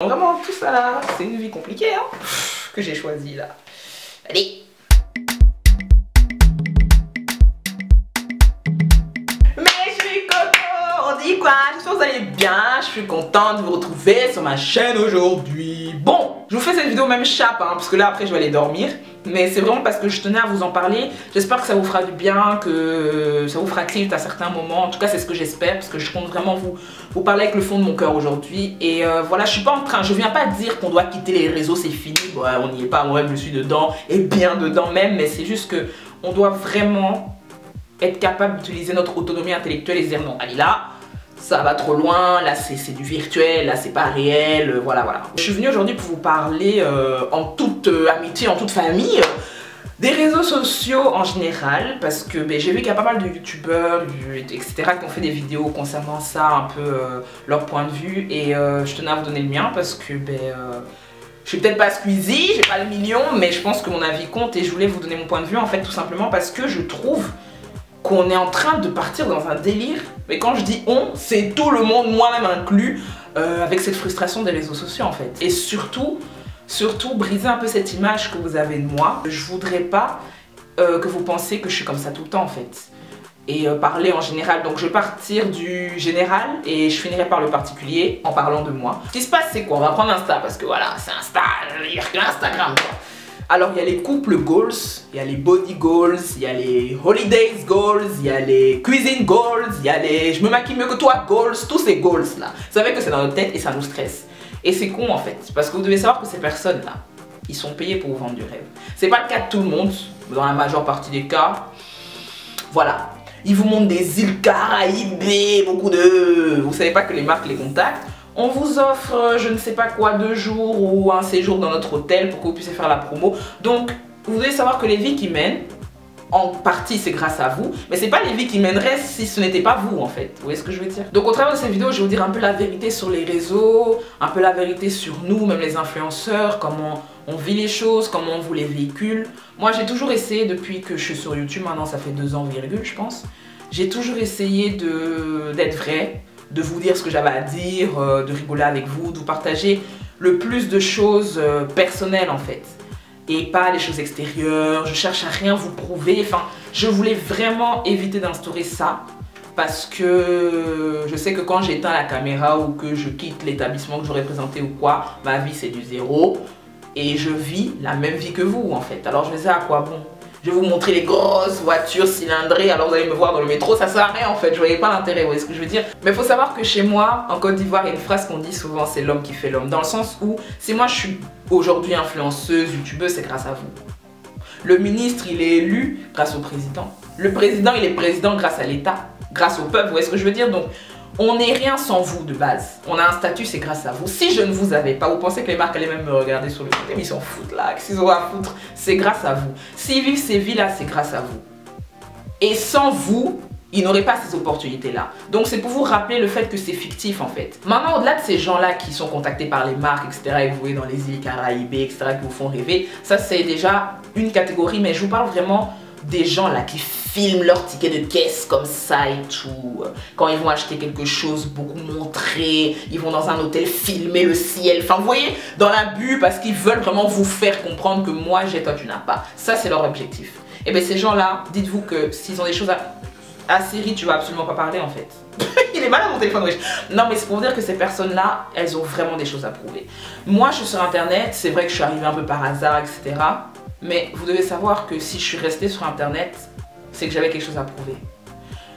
Vraiment, tout ça là, c'est une vie compliquée hein, que j'ai choisie là. Allez. Mais je suis coco, on dit quoi? J'espère que vous allez bien, je suis contente de vous retrouver sur ma chaîne aujourd'hui. Bon, je vous fais cette vidéo même chape, hein, parce que là après je vais aller dormir. Mais c'est vraiment parce que je tenais à vous en parler. J'espère que ça vous fera du bien, que ça vous fera tilt à certains moments. En tout cas, c'est ce que j'espère, parce que je compte vraiment vous parler avec le fond de mon cœur aujourd'hui. Et voilà, je viens pas dire qu'on doit quitter les réseaux, c'est fini. Bon, on n'y est pas, moi-même je suis dedans, et bien dedans même. Mais c'est juste que on doit vraiment être capable d'utiliser notre autonomie intellectuelle et se dire non, allez là, ça va trop loin, là c'est du virtuel, là c'est pas réel, voilà. Je suis venue aujourd'hui pour vous parler en toute amitié, en toute famille, des réseaux sociaux en général, parce que j'ai vu qu'il y a pas mal de youtubeurs, etc. qui ont fait des vidéos concernant ça, un peu leur point de vue, et je tenais à vous donner le mien parce que je suis peut-être pas Squeezie, j'ai pas le million, mais je pense que mon avis compte et je voulais vous donner mon point de vue en fait tout simplement parce que je trouve qu'on est en train de partir dans un délire, mais quand je dis on, c'est tout le monde, moi-même inclus, avec cette frustration des réseaux sociaux en fait. Et surtout briser un peu cette image que vous avez de moi. Je voudrais pas que vous pensiez que je suis comme ça tout le temps en fait. Et parler en général, donc je vais partir du général et je finirai par le particulier en parlant de moi. Ce qui se passe c'est quoi? On va prendre Insta parce que voilà, c'est Insta, il n'y a que Instagram quoi. Alors il y a les couples goals, il y a les body goals, il y a les holidays goals, il y a les cuisine goals, il y a les je me maquille mieux que toi goals, tous ces goals là. Vous savez que c'est dans notre tête et ça nous stresse. Et c'est con en fait, parce que vous devez savoir que ces personnes là, ils sont payés pour vous vendre du rêve. C'est pas le cas de tout le monde, dans la majeure partie des cas, voilà. Ils vous montrent des îles Caraïbes, beaucoup de... Vous savez pas que les marques les contactent. On vous offre, je ne sais pas quoi, 2 jours ou un séjour dans notre hôtel pour que vous puissiez faire la promo. Donc, vous devez savoir que les vies qu'ils mènent, en partie c'est grâce à vous, mais c'est pas les vies qu'ils mèneraient si ce n'était pas vous en fait. Vous voyez ce que je veux dire? Donc au travers de cette vidéo, je vais vous dire un peu la vérité sur les réseaux, un peu la vérité sur nous, même les influenceurs, comment on vit les choses, comment on vous les véhicule. Moi j'ai toujours essayé, depuis que je suis sur YouTube, maintenant ça fait 2 ans virgule je pense, j'ai toujours essayé d'être vrai, de vous dire ce que j'avais à dire, de rigoler avec vous, de vous partager le plus de choses personnelles en fait. Et pas les choses extérieures, je cherche à rien vous prouver, enfin, je voulais vraiment éviter d'instaurer ça parce que je sais que quand j'éteins la caméra ou que je quitte l'établissement que j'aurais présenté ou quoi, ma vie c'est du zéro et je vis la même vie que vous en fait. Alors je me disais à quoi bon? Je vais vous montrer les grosses voitures cylindrées, alors vous allez me voir dans le métro, ça sert à rien en fait, je voyais pas l'intérêt, vous voyez ce que je veux dire. Mais il faut savoir que chez moi, en Côte d'Ivoire, il y a une phrase qu'on dit souvent, c'est l'homme qui fait l'homme. Dans le sens où, si moi je suis aujourd'hui influenceuse, youtubeuse, c'est grâce à vous. Le ministre, il est élu grâce au président. Le président, il est président grâce à l'État, grâce au peuple, vous voyez ce que je veux dire. Donc, on n'est rien sans vous de base. On a un statut, c'est grâce à vous. Si je ne vous avais pas, vous pensez que les marques allaient même me regarder sur le côté, mais ils s'en foutent là, qu'est-ce qu'ils ont à foutre? C'est grâce à vous. S'ils vivent ces vies-là, c'est grâce à vous. Et sans vous, ils n'auraient pas ces opportunités-là. Donc c'est pour vous rappeler le fait que c'est fictif en fait. Maintenant, au-delà de ces gens-là qui sont contactés par les marques, etc., et que vous voyez dans les îles Caraïbes, etc., qui vous font rêver, ça c'est déjà une catégorie, mais je vous parle vraiment des gens là qui filment leur ticket de caisse comme ça et tout. Quand ils vont acheter quelque chose, beaucoup montrer, ils vont dans un hôtel filmer le ciel. Enfin, vous voyez, dans la bulle parce qu'ils veulent vraiment vous faire comprendre que moi j'ai, toi tu n'as pas. Ça, c'est leur objectif. Et bien, ces gens-là, dites-vous que s'ils ont des choses à Siri, tu vas absolument pas parler en fait. Il est mal à mon téléphone, oui. Non, mais c'est pour dire que ces personnes-là, elles ont vraiment des choses à prouver. Moi, je suis sur internet, c'est vrai que je suis arrivée un peu par hasard, etc. Mais vous devez savoir que si je suis restée sur internet, c'est que j'avais quelque chose à prouver.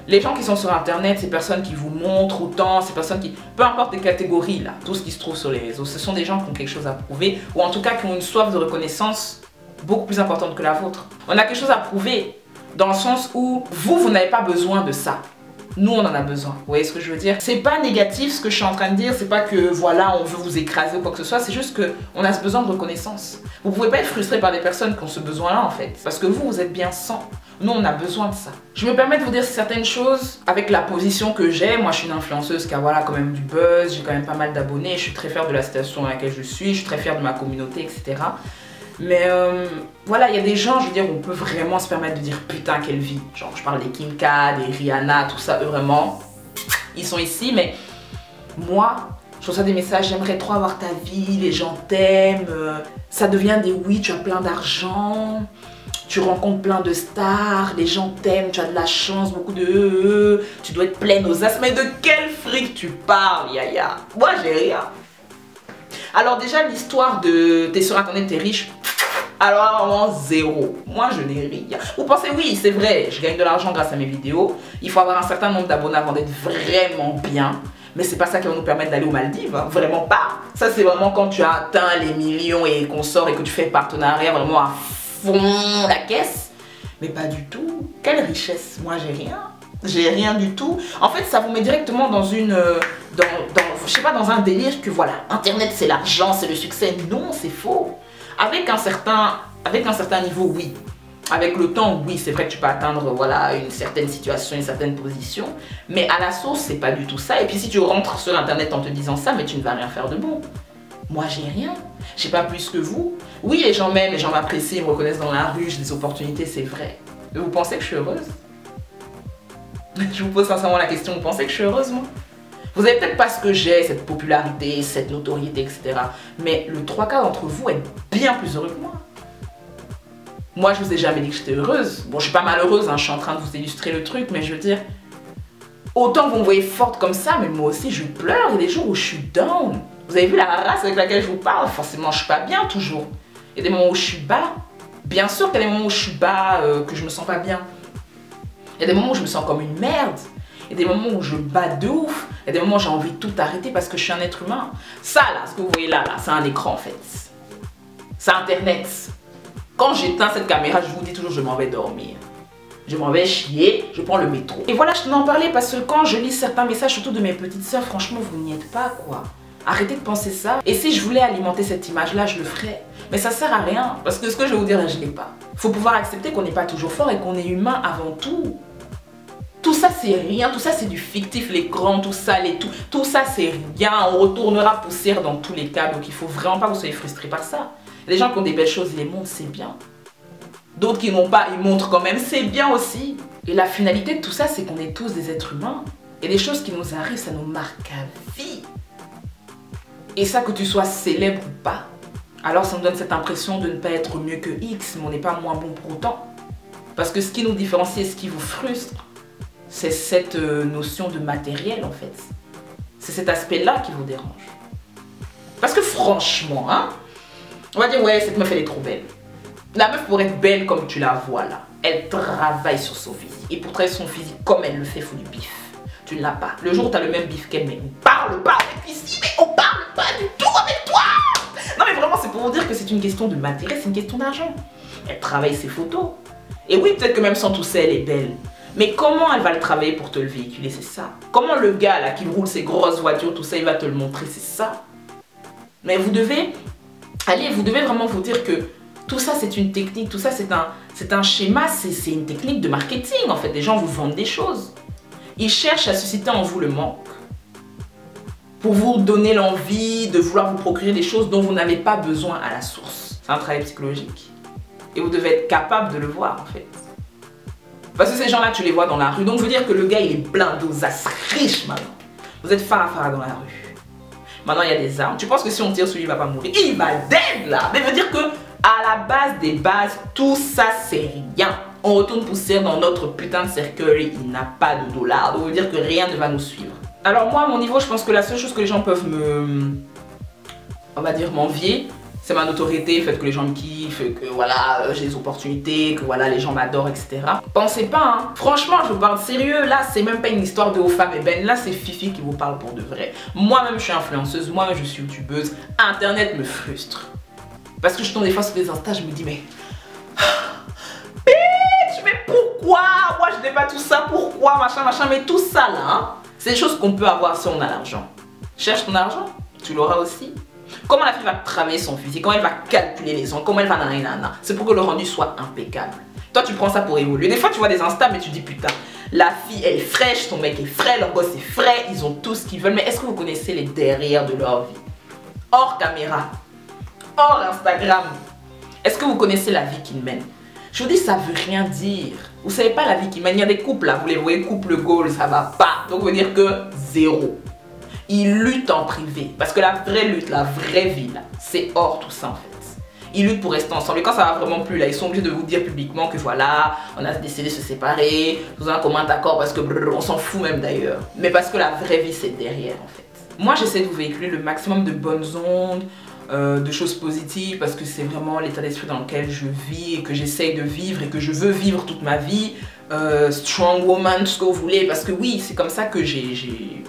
Les gens qui sont sur internet, ces personnes qui vous montrent autant, ces personnes qui, peu importe les catégories là, tout ce qui se trouve sur les réseaux, ce sont des gens qui ont quelque chose à prouver ou en tout cas qui ont une soif de reconnaissance beaucoup plus importante que la vôtre. On a quelque chose à prouver dans le sens où vous n'avez pas besoin de ça. Nous, on en a besoin. Vous voyez ce que je veux dire? C'est pas négatif ce que je suis en train de dire, c'est pas que voilà, on veut vous écraser ou quoi que ce soit, c'est juste qu'on a ce besoin de reconnaissance. Vous pouvez pas être frustré par des personnes qui ont ce besoin-là en fait, parce que vous êtes bien sans. Nous, on a besoin de ça. Je me permets de vous dire certaines choses avec la position que j'ai. Moi, je suis une influenceuse qui a voilà, quand même du buzz, j'ai quand même pas mal d'abonnés, je suis très fière de la situation dans laquelle je suis très fière de ma communauté, etc. Mais voilà, il y a des gens, je veux dire, on peut vraiment se permettre de dire putain quelle vie. Genre, je parle des Kim K, des Rihanna, tout ça, eux vraiment, ils sont ici. Mais moi, Je reçois des messages, j'aimerais trop avoir ta vie, les gens t'aiment, ça devient des oui, tu as plein d'argent, tu rencontres plein de stars, les gens t'aiment, tu as de la chance, beaucoup de tu dois être pleine aux as. Mais de quel fric tu parles, Yaya? Moi, j'ai rien. Alors déjà, l'histoire de t'es sur internet, t'es riche, alors vraiment zéro. Moi, je n'ai rien. Vous pensez, oui, c'est vrai, je gagne de l'argent grâce à mes vidéos. Il faut avoir un certain nombre d'abonnés avant d'être vraiment bien. Mais c'est pas ça qui va nous permettre d'aller aux Maldives, hein. Vraiment pas. Ça, c'est vraiment quand tu as atteint les millions et qu'on sort et que tu fais partenariat vraiment à fond la caisse. Mais pas du tout. Quelle richesse? Moi, j'ai rien. J'ai rien du tout. En fait, ça vous met directement dans une... je sais pas, dans un délire que voilà, Internet, c'est l'argent, c'est le succès. Non, c'est faux. Avec un certain niveau, oui. Avec le temps, oui, c'est vrai que tu peux atteindre voilà, une certaine situation, une certaine position. Mais à la source, c'est pas du tout ça. Et puis si tu rentres sur Internet en te disant ça, mais tu ne vas rien faire de bon. Moi, j'ai rien. J'ai pas plus que vous. Oui, les gens m'aiment, les gens m'apprécient, ils me reconnaissent dans la rue, j'ai des opportunités, c'est vrai. Mais vous pensez que je suis heureuse? Je vous pose sincèrement la question, vous pensez que je suis heureuse, moi? Vous avez peut-être pas ce que j'ai, cette popularité, cette notoriété, etc. Mais le 3/4 d'entre vous êtes bien plus heureux que moi. Moi, je vous ai jamais dit que j'étais heureuse. Bon, je suis pas malheureuse, hein, je suis en train de vous illustrer le truc, mais je veux dire, autant vous me voyez forte comme ça, mais moi aussi, je pleure. Il y a des jours où je suis down. Vous avez vu la race avec laquelle je vous parle? Forcément, je suis pas bien toujours. Il y a des moments où je suis bas. Bien sûr qu'il y a des moments où je suis bas, que je me sens pas bien. Il y a des moments où je me sens comme une merde. Il y a des moments où je bats de ouf. Il y a des moments où j'ai envie de tout arrêter parce que je suis un être humain. Ça, là, ce que vous voyez là, c'est un écran, en fait. C'est Internet. Quand j'éteins cette caméra, je vous dis toujours, je m'en vais dormir. Je m'en vais chier, je prends le métro. Et voilà, je tenais à en parler parce que quand je lis certains messages, surtout de mes petites sœurs, franchement, vous n'y êtes pas, quoi. Arrêtez de penser ça. Et si je voulais alimenter cette image-là, je le ferais. Mais ça sert à rien. Parce que ce que je vais vous dire, là, je ne l'ai pas. Il faut pouvoir accepter qu'on n'est pas toujours fort et qu'on est humain avant tout. Tout ça, c'est rien. Tout ça, c'est du fictif. L'écran, tout ça, tout ça, c'est rien. On retournera poussière dans tous les cas. Donc, il ne faut vraiment pas que vous soyez frustrés par ça. Les gens qui ont des belles choses, ils les montrent, c'est bien. D'autres qui n'ont pas, ils montrent quand même, c'est bien aussi. Et la finalité de tout ça, c'est qu'on est tous des êtres humains. Et les choses qui nous arrivent, ça nous marque à vie. Et ça, que tu sois célèbre ou pas, alors ça nous donne cette impression de ne pas être mieux que X, mais on n'est pas moins bon pour autant. Parce que ce qui nous différencie et ce qui vous frustre, c'est cette notion de matériel en fait. C'est cet aspect-là qui vous dérange. Parce que franchement, hein, on va dire ouais, cette meuf elle est trop belle. La meuf pour être belle comme tu la vois là, elle travaille sur son physique. Et pour travailler son physique comme elle le fait, il faut du bif. Tu ne l'as pas. Le jour où tu as le même bif qu'elle, mais on parle pas avec ici, mais on parle pas du tout avec toi. Non mais vraiment c'est pour vous dire que c'est une question de matériel, c'est une question d'argent. Elle travaille ses photos. Et oui, peut-être que même sans tout ça, elle est belle. Mais comment elle va le travailler pour te le véhiculer, c'est ça. Comment le gars là qui roule ses grosses voitures, tout ça, il va te le montrer, c'est ça. Mais vous devez, vous devez vraiment vous dire que tout ça c'est une technique, tout ça c'est un schéma, c'est une technique de marketing en fait. Les gens vous vendent des choses. Ils cherchent à susciter en vous le manque. Pour vous donner l'envie de vouloir vous procurer des choses dont vous n'avez pas besoin à la source. C'est un travail psychologique. Et vous devez être capable de le voir en fait. Parce que ces gens-là, tu les vois dans la rue. Donc, je veux dire que le gars, il est plein d'osas, riche maintenant. Vous êtes farafara dans la rue. Maintenant, il y a des armes. Tu penses que si on tire sur lui, il va pas mourir? Il va dead là. Mais veut dire que à la base des bases, tout ça, c'est rien. On retourne poussière dans notre putain de cercueil. Il n'a pas de dollars. Donc, ça veut dire que rien ne va nous suivre. Alors, moi, à mon niveau, je pense que la seule chose que les gens peuvent on va dire, m'envier, c'est ma notoriété, le fait que les gens me kiffent, que voilà, j'ai des opportunités, que voilà, les gens m'adorent, etc. Pensez pas, hein. Franchement, je vous parle sérieux, là, c'est même pas une histoire de haut femme et ben, là, c'est Fifi qui vous parle pour de vrai. Moi-même, je suis influenceuse, moi-même, je suis youtubeuse. Internet me frustre. Parce que je tombe des fois sur des instas, je me dis, mais... Bitch, mais pourquoi? Moi, je n'ai pas tout ça, pourquoi? Machin, machin, mais tout ça, là, hein, c'est des choses qu'on peut avoir si on a l'argent. Cherche ton argent, tu l'auras aussi. Comment la fille va travailler son physique, comment elle va calculer les ongles, comment elle va nanana. C'est pour que le rendu soit impeccable. Toi, tu prends ça pour évoluer. Des fois, tu vois des instas, mais tu dis putain, la fille, elle est fraîche, son mec est frais, leur gosse est frais, ils ont tout ce qu'ils veulent. Mais est-ce que vous connaissez les derrière de leur vie? Hors caméra, hors Instagram. Est-ce que vous connaissez la vie qu'ils mènent? Je vous dis, ça veut rien dire. Vous savez pas la vie qu'ils mènent. Il y a des couples là, vous les voyez, couple goal, ça va pas. Donc, ça veut dire que zéro. ils luttent en privé. Parce que la vraie lutte, la vraie vie, là, c'est hors tout ça en fait. Ils luttent pour rester ensemble. Et quand ça va vraiment plus, là, ils sont obligés de vous dire publiquement que voilà, on a décidé de se séparer, nous avons un commun accord parce que brrr, on s'en fout même d'ailleurs. Mais parce que la vraie vie, c'est derrière en fait. Moi, j'essaie de vous véhiculer le maximum de bonnes ondes, de choses positives, parce que c'est vraiment l'état d'esprit dans lequel je vis et que j'essaye de vivre et que je veux vivre toute ma vie. Strong woman, tout ce que vous voulez, parce que oui, c'est comme ça que j'ai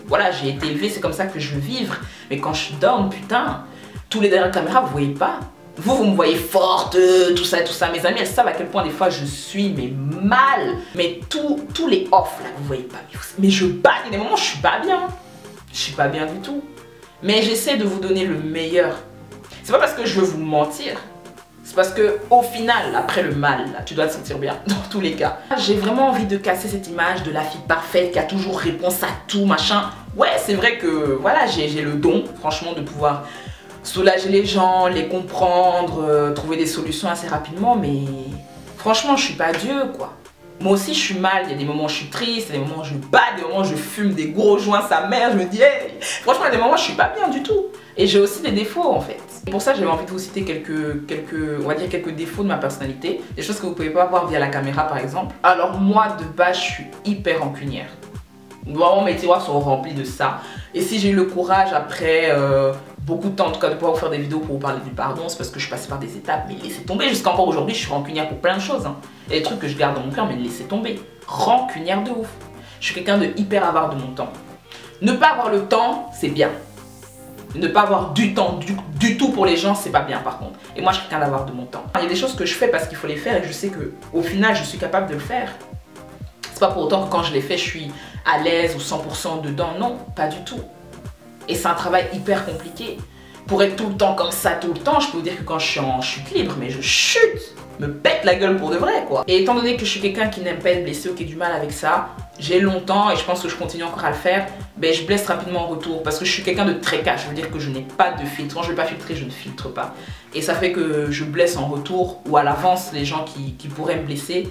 été élevée, c'est comme ça que je veux vivre. Mais quand je dors, putain, tous les derrière la caméra, vous voyez pas. Vous me voyez forte, tout ça. Mes amis, elles savent à quel point des fois je suis mais mal. Mais tous les off là, vous voyez pas. Mais je bats, il y a des moments où je suis pas bien. Je suis pas bien du tout. Mais j'essaie de vous donner le meilleur. C'est pas parce que je veux vous mentir. C'est parce que au final, après le mal, là, tu dois te sentir bien dans tous les cas. J'ai vraiment envie de casser cette image de la fille parfaite qui a toujours réponse à tout, machin. Ouais, c'est vrai que voilà, j'ai le don, franchement, de pouvoir soulager les gens, les comprendre, trouver des solutions assez rapidement, mais franchement, je suis pas Dieu, quoi. Moi aussi, je suis mal, il y a des moments où je suis triste, il y a des moments où je bats, des moments où je fume des gros joints sa mère, je me dis, hey, franchement, il y a des moments où je suis pas bien du tout. Et j'ai aussi des défauts, en fait. Et pour ça, j'avais envie de vous citer on va dire quelques défauts de ma personnalité, des choses que vous pouvez pas voir via la caméra, par exemple. Alors moi, de base, je suis hyper rancunière. Vraiment, mes tiroirs sont remplis de ça. Et si j'ai eu le courage, après beaucoup de temps, en tout cas, de pouvoir vous faire des vidéos pour vous parler du pardon, c'est parce que je suis passée par des étapes. Mais laissez tomber, jusqu'à encore aujourd'hui, je suis rancunière pour plein de choses. Hein. Il y a des trucs que je garde dans mon cœur, mais laissez tomber. Rancunière de ouf. Je suis quelqu'un de hyper avare de mon temps. Ne pas avoir le temps, c'est bien. Ne pas avoir du temps du tout pour les gens, c'est pas bien par contre. Et moi, je suis quelqu'un d'avare de mon temps. Il y a des choses que je fais parce qu'il faut les faire et je sais qu'au final, je suis capable de le faire. C'est pas pour autant que quand je les fais, je suis à l'aise ou 100% dedans. Non, pas du tout. Et c'est un travail hyper compliqué. Pour être tout le temps comme ça, tout le temps, je peux vous dire que quand je suis en chute libre, mais je chute, me pète la gueule pour de vrai, quoi. Et étant donné que je suis quelqu'un qui n'aime pas être blessé ou qui a du mal avec ça, j'ai longtemps, et je pense que je continue encore à le faire, ben je blesse rapidement en retour. Parce que je suis quelqu'un de très cash, je veux dire que je n'ai pas de filtre. Quand je ne vais pas filtrer, je ne filtre pas. Et ça fait que je blesse en retour, ou à l'avance, les gens qui pourraient me blesser.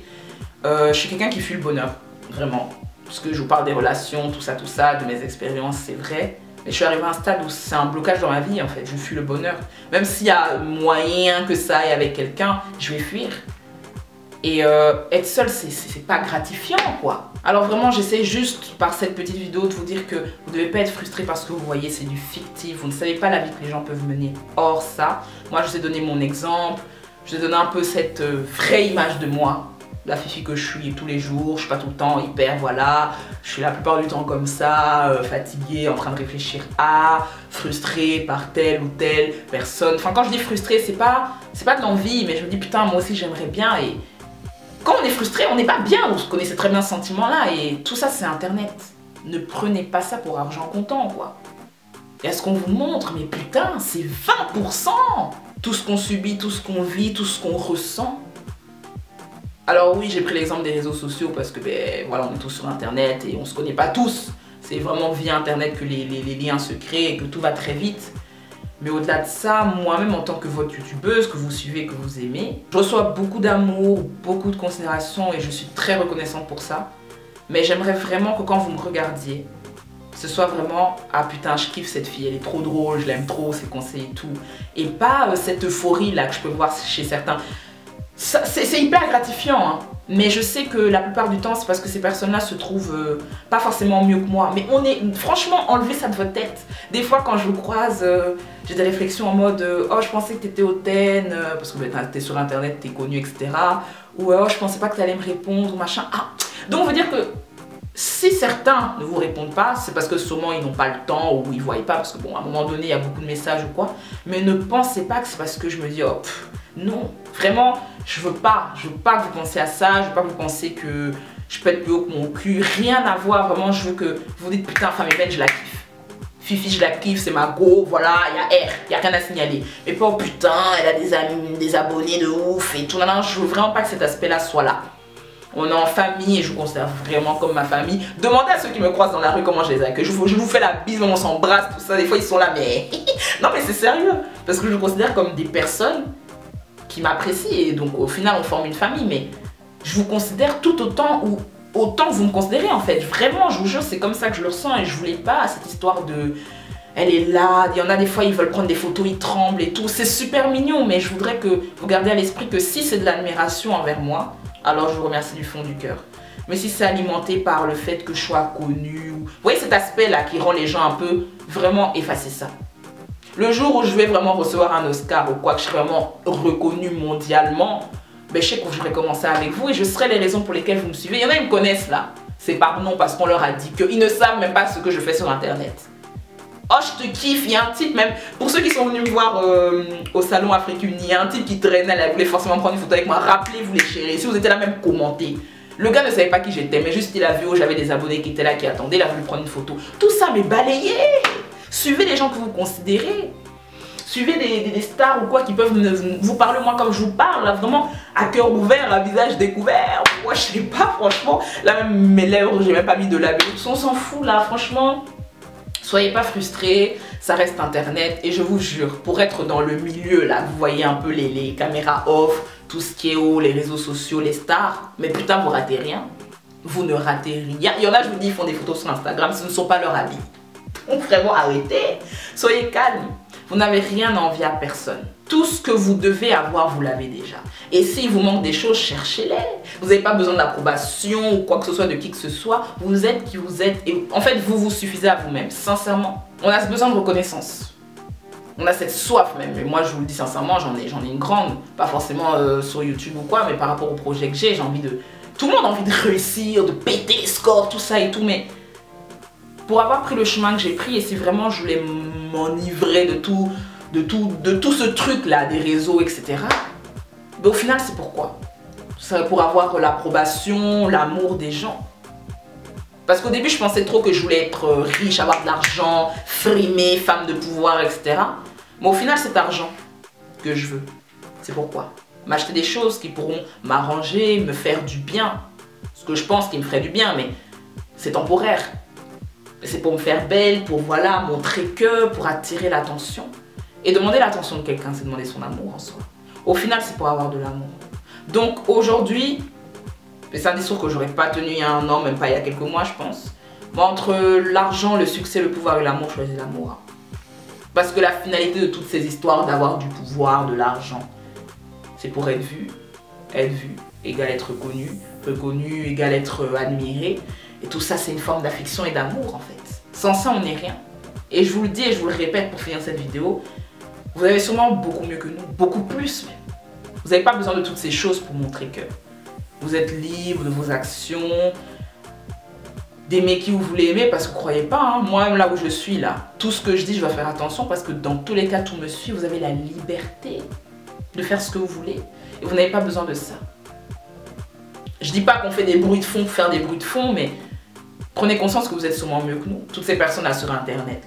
Je suis quelqu'un qui fuit le bonheur, vraiment. Parce que je vous parle des relations, tout ça, de mes expériences, c'est vrai. Mais je suis arrivée à un stade où c'est un blocage dans ma vie en fait, je fuis le bonheur. Même s'il y a moyen que ça aille avec quelqu'un, je vais fuir. Et être seule, c'est pas gratifiant quoi. Alors vraiment, j'essaie juste par cette petite vidéo de vous dire que vous ne devez pas être frustré parce que vous voyez, c'est du fictif. Vous ne savez pas la vie que les gens peuvent mener hors ça. Moi, je vous ai donné mon exemple. Je vous ai donné un peu cette vraie image de moi. La fifi que je suis tous les jours, je suis pas tout le temps hyper, voilà, je suis la plupart du temps comme ça, fatiguée, en train de réfléchir à, frustrée par telle ou telle personne. Enfin, quand je dis frustrée, c'est pas de l'envie, mais je me dis putain, moi aussi j'aimerais bien. Et quand on est frustré, on n'est pas bien, vous connaissez très bien ce sentiment-là, et tout ça c'est internet. Ne prenez pas ça pour argent comptant, quoi. Et à ce qu'on vous montre, mais putain, c'est 20%! Tout ce qu'on subit, tout ce qu'on vit, tout ce qu'on ressent. Alors oui, j'ai pris l'exemple des réseaux sociaux parce que ben, voilà, on est tous sur internet et on se connaît pas tous. C'est vraiment via internet que les liens se créent et que tout va très vite. Mais au-delà de ça, moi-même en tant que votre youtubeuse, que vous suivez, que vous aimez, je reçois beaucoup d'amour, beaucoup de considération et je suis très reconnaissante pour ça. Mais j'aimerais vraiment que quand vous me regardiez, ce soit vraiment « Ah putain, je kiffe cette fille, elle est trop drôle, je l'aime trop, ses conseils et tout. » Et pas cette euphorie là que je peux voir chez certains. C'est hyper gratifiant, hein. Mais je sais que la plupart du temps, c'est parce que ces personnes-là se trouvent pas forcément mieux que moi. Mais franchement, enlevez ça de votre tête. Des fois, quand je vous croise, j'ai des réflexions en mode oh, je pensais que t'étais hautaine, parce que t'es sur internet, t'es connu, etc. Ou oh, je pensais pas que t'allais me répondre, ou machin. Ah. Donc, on veut dire que si certains ne vous répondent pas, c'est parce que sûrement ils n'ont pas le temps ou ils ne voient pas, parce que bon, à un moment donné, il y a beaucoup de messages ou quoi. Mais ne pensez pas que c'est parce que je me dis oh, non, vraiment, je veux pas que vous pensiez à ça, je veux pas que vous pensiez que je peux être plus haut que mon cul, rien à voir, vraiment, je veux que vous dites putain, femme est belle, je la kiffe. Fifi, je la kiffe, c'est ma go, voilà, il y a R, il y a rien à signaler. Mais pas oh putain, elle a des amis, des abonnés de ouf et tout, non, non, je veux vraiment pas que cet aspect-là soit là. On est en famille et je vous considère vraiment comme ma famille. Demandez à ceux qui me croisent dans la rue comment je les accueille. Je vous fais la bise, on s'embrasse, tout ça, des fois ils sont là, mais non mais c'est sérieux. Parce que je vous considère comme des personnes qui m'apprécient et donc au final on forme une famille, mais je vous considère tout autant ou autant que vous me considérez en fait. Vraiment, je vous jure, c'est comme ça que je le ressens et je voulais pas cette histoire Elle est là, il y en a des fois ils veulent prendre des photos, ils tremblent et tout. C'est super mignon, mais je voudrais que vous gardiez à l'esprit que si c'est de l'admiration envers moi, alors je vous remercie du fond du cœur. Mais si c'est alimenté par le fait que je sois connue, vous voyez cet aspect là qui rend les gens un peu, vraiment effacez ça. Le jour où je vais vraiment recevoir un Oscar ou quoi, que je serai vraiment reconnue mondialement, ben je sais que je vais commencer avec vous et je serai les raisons pour lesquelles vous me suivez. Il y en a qui me connaissent là, c'est par nom parce qu'on leur a dit qu'ils ne savent même pas ce que je fais sur internet. Oh je te kiffe, il y a un type même, pour ceux qui sont venus me voir au salon Afrique-Uni, il y a un type qui traînait, elle voulait forcément prendre une photo avec moi, rappelez-vous les chéris, si vous étiez là même commentez. Le gars ne savait pas qui j'étais, mais juste il a vu où j'avais des abonnés qui étaient là, qui attendaient, il a voulu prendre une photo. Tout ça mais balayé. Suivez les gens que vous considérez. Suivez des stars ou quoi qui peuvent vous parler moi comme je vous parle, là, vraiment à cœur ouvert, à visage découvert. Moi je sais pas franchement, là même mes lèvres j'ai même pas mis de label, on s'en fout là franchement. Soyez pas frustrés, ça reste internet et je vous jure, pour être dans le milieu là, vous voyez un peu les caméras off, tout ce qui est haut, les réseaux sociaux, les stars, mais putain vous ratez rien, vous ne ratez rien. Il y en a je vous dis ils font des photos sur Instagram, ce ne sont pas leurs habits. Donc vraiment arrêtez, soyez calme. Vous n'avez rien à envier à personne. Tout ce que vous devez avoir, vous l'avez déjà. Et s'il vous manque des choses, cherchez-les. Vous n'avez pas besoin d'approbation ou quoi que ce soit de qui que ce soit. Vous êtes qui vous êtes. Et en fait, vous vous suffisez à vous-même, sincèrement. On a besoin de reconnaissance. On a cette soif même. Et moi, je vous le dis sincèrement, j'en ai une grande. Pas forcément sur YouTube ou quoi, mais par rapport au projet que j'ai envie de... Tout le monde a envie de réussir, de péter les scores, tout ça et tout, mais... Pour avoir pris le chemin que j'ai pris, et si vraiment je voulais m'enivrer de tout ce truc là, des réseaux, etc. Mais au final, c'est pourquoi? C'est pour avoir l'approbation, l'amour des gens. Parce qu'au début, je pensais trop que je voulais être riche, avoir de l'argent, frimer, femme de pouvoir, etc. Mais au final, c'est argent que je veux. C'est pourquoi? M'acheter des choses qui pourront m'arranger, me faire du bien. Ce que je pense qui me ferait du bien, mais c'est temporaire. C'est pour me faire belle, pour voilà, montrer que, pour attirer l'attention. Et demander l'attention de quelqu'un, c'est demander son amour en soi. Au final, c'est pour avoir de l'amour. Donc aujourd'hui, c'est un discours que j'aurais pas tenu il y a un an, même pas il y a quelques mois, je pense. Mais entre l'argent, le succès, le pouvoir et l'amour, je choisis l'amour. Parce que la finalité de toutes ces histoires d'avoir du pouvoir, de l'argent, c'est pour être vu égale être reconnu, reconnu égale être admiré. Et tout ça, c'est une forme d'affection et d'amour en fait. Sans ça, on n'est rien. Et je vous le dis et je vous le répète pour finir cette vidéo, vous avez sûrement beaucoup mieux que nous, beaucoup plus même. Vous n'avez pas besoin de toutes ces choses pour montrer que vous êtes libre de vos actions, d'aimer qui vous voulez aimer, parce que vous ne croyez pas, hein, moi-même là où je suis là, tout ce que je dis, je dois faire attention parce que dans tous les cas, tout me suit, vous avez la liberté de faire ce que vous voulez et vous n'avez pas besoin de ça. Je dis pas qu'on fait des bruits de fond pour faire des bruits de fond, mais prenez conscience que vous êtes sûrement mieux que nous. Toutes ces personnes là sur internet.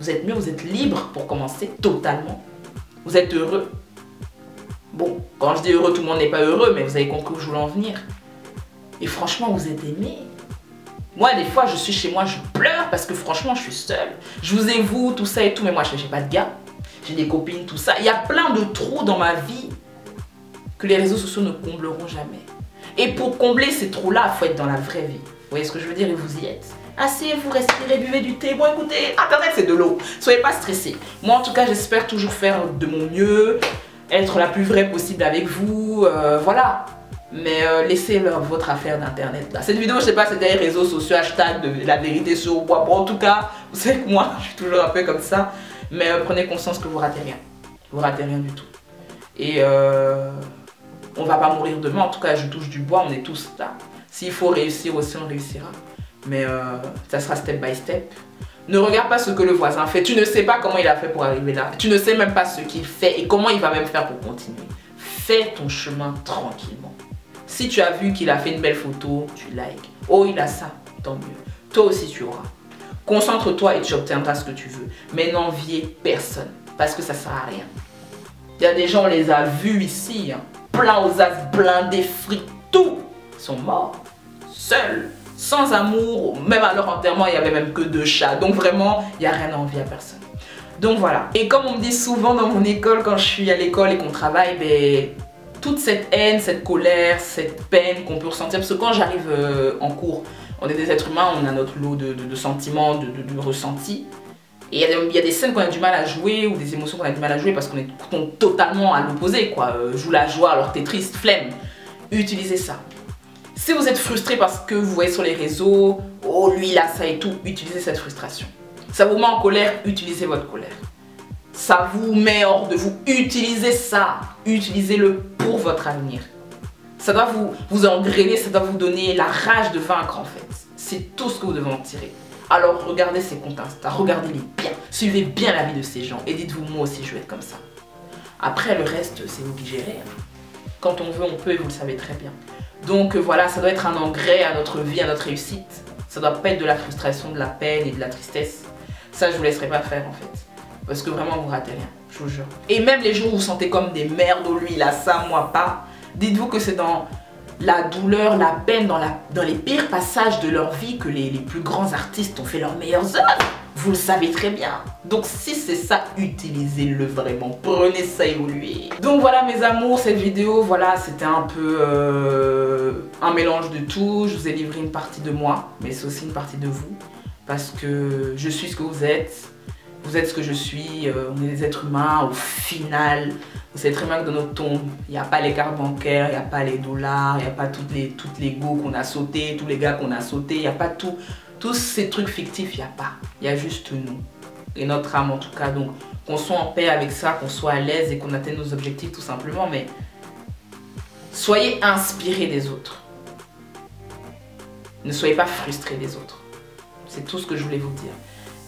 Vous êtes mieux, vous êtes libre pour commencer totalement. Vous êtes heureux. Bon, quand je dis heureux, tout le monde n'est pas heureux, mais vous avez compris où je voulais en venir. Et franchement, vous êtes aimé. Moi, des fois, je suis chez moi, je pleure parce que franchement, je suis seule. Je vous ai vous, tout ça et tout, mais moi, je n'ai pas de gars. J'ai des copines, tout ça. Il y a plein de trous dans ma vie que les réseaux sociaux ne combleront jamais. Et pour combler ces trous-là, il faut être dans la vraie vie. Vous voyez ce que je veux dire? Et vous y êtes. Asseyez-vous, respirez, buvez du thé. Bon, écoutez, internet, c'est de l'eau. Soyez pas stressés. Moi, en tout cas, j'espère toujours faire de mon mieux, être la plus vraie possible avec vous. Voilà. Mais laissez votre affaire d'internet là. Cette vidéo, je sais pas, c'était les réseaux sociaux, hashtag de la vérité sur bois. Bon, en tout cas, vous savez que moi, je suis toujours un peu comme ça. Mais prenez conscience que vous ratez rien. Vous ratez rien du tout. Et on va pas mourir demain. En tout cas, je touche du bois, on est tous là. S'il faut réussir aussi, on réussira. Mais ça sera step by step. Ne regarde pas ce que le voisin fait. Tu ne sais pas comment il a fait pour arriver là. Tu ne sais même pas ce qu'il fait et comment il va même faire pour continuer. Fais ton chemin tranquillement. Si tu as vu qu'il a fait une belle photo, tu likes. Oh, il a ça, tant mieux. Toi aussi, tu auras. Concentre-toi et tu obtiendras ce que tu veux. Mais n'enviez personne parce que ça sert à rien. Il y a des gens, on les a vus ici, hein, plein aux as, blindés, frites, tout. Ils sont morts, seuls, sans amour. Même à leur enterrement, il n'y avait même que 2 chats. Donc vraiment, il n'y a rien à envier à personne. Donc voilà. Et comme on me dit souvent dans mon école, quand je suis à l'école et qu'on travaille, ben, toute cette haine, cette colère, cette peine qu'on peut ressentir. Parce que quand j'arrive en cours, on est des êtres humains, on a notre lot de sentiments, de ressentis. Et il y a des scènes qu'on a du mal à jouer ou des émotions qu'on a du mal à jouer parce qu'on est totalement à l'opposé, quoi. Joue la joie alors t'es triste, flemme. Utilisez ça. Si vous êtes frustré parce que vous voyez sur les réseaux, oh lui il a ça et tout, utilisez cette frustration. Ça vous met en colère, utilisez votre colère. Ça vous met hors de vous, utilisez ça. Utilisez-le pour votre avenir. Ça doit vous engrainer, ça doit vous donner la rage de vaincre en fait. C'est tout ce que vous devez en tirer. Alors regardez ces comptes Insta, regardez-les bien, suivez bien la vie de ces gens et dites-vous moi aussi je vais être comme ça. Après le reste c'est vous qui gérez. Quand on veut on peut et vous le savez très bien. Donc voilà, ça doit être un engrais à notre vie, à notre réussite. Ça doit pas être de la frustration, de la peine et de la tristesse. Ça je vous laisserai pas faire en fait. Parce que vraiment vous ratez rien, je vous jure. Et même les jours où vous vous sentez comme des merdes, oh lui il a ça, moi pas. Dites-vous que c'est dans la douleur, la peine, dans les pires passages de leur vie que les plus grands artistes ont fait leurs meilleures œuvres. Vous le savez très bien. Donc si c'est ça, utilisez-le vraiment. Prenez ça évoluer. Donc voilà mes amours, cette vidéo, voilà, c'était un peu un mélange de tout. Je vous ai livré une partie de moi, mais c'est aussi une partie de vous. Parce que je suis ce que vous êtes. Vous êtes ce que je suis, on est des êtres humains, au final, vous savez très bien que dans notre tombe, il n'y a pas les cartes bancaires, il n'y a pas les dollars, il n'y a pas toutes les go qu'on a sauté, tous les gars qu'on a sauté, il n'y a pas tous ces trucs fictifs, il n'y a pas. Il y a juste nous, et notre âme en tout cas, donc qu'on soit en paix avec ça, qu'on soit à l'aise et qu'on atteigne nos objectifs tout simplement, mais soyez inspirés des autres. Ne soyez pas frustrés des autres. C'est tout ce que je voulais vous dire.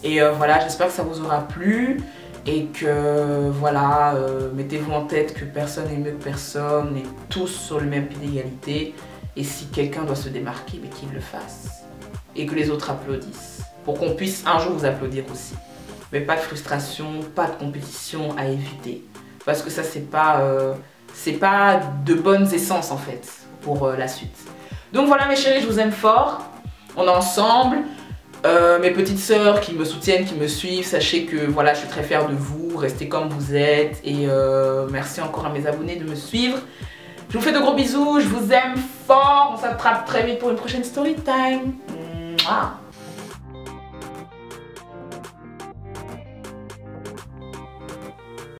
Et voilà, j'espère que ça vous aura plu et que voilà, mettez-vous en tête que personne n'est mieux que personne, on est tous sur le même pied d'égalité et si quelqu'un doit se démarquer, mais qu'il le fasse et que les autres applaudissent pour qu'on puisse un jour vous applaudir aussi. Mais pas de frustration, pas de compétition à éviter parce que ça c'est pas de bonnes essences en fait pour la suite. Donc voilà mes chéris, je vous aime fort, on est ensemble. Mes petites sœurs qui me soutiennent, qui me suivent, sachez que voilà, je suis très fière de vous, restez comme vous êtes et merci encore à mes abonnés de me suivre. Je vous fais de gros bisous, je vous aime fort, on s'attrape très vite pour une prochaine story time. Mouah.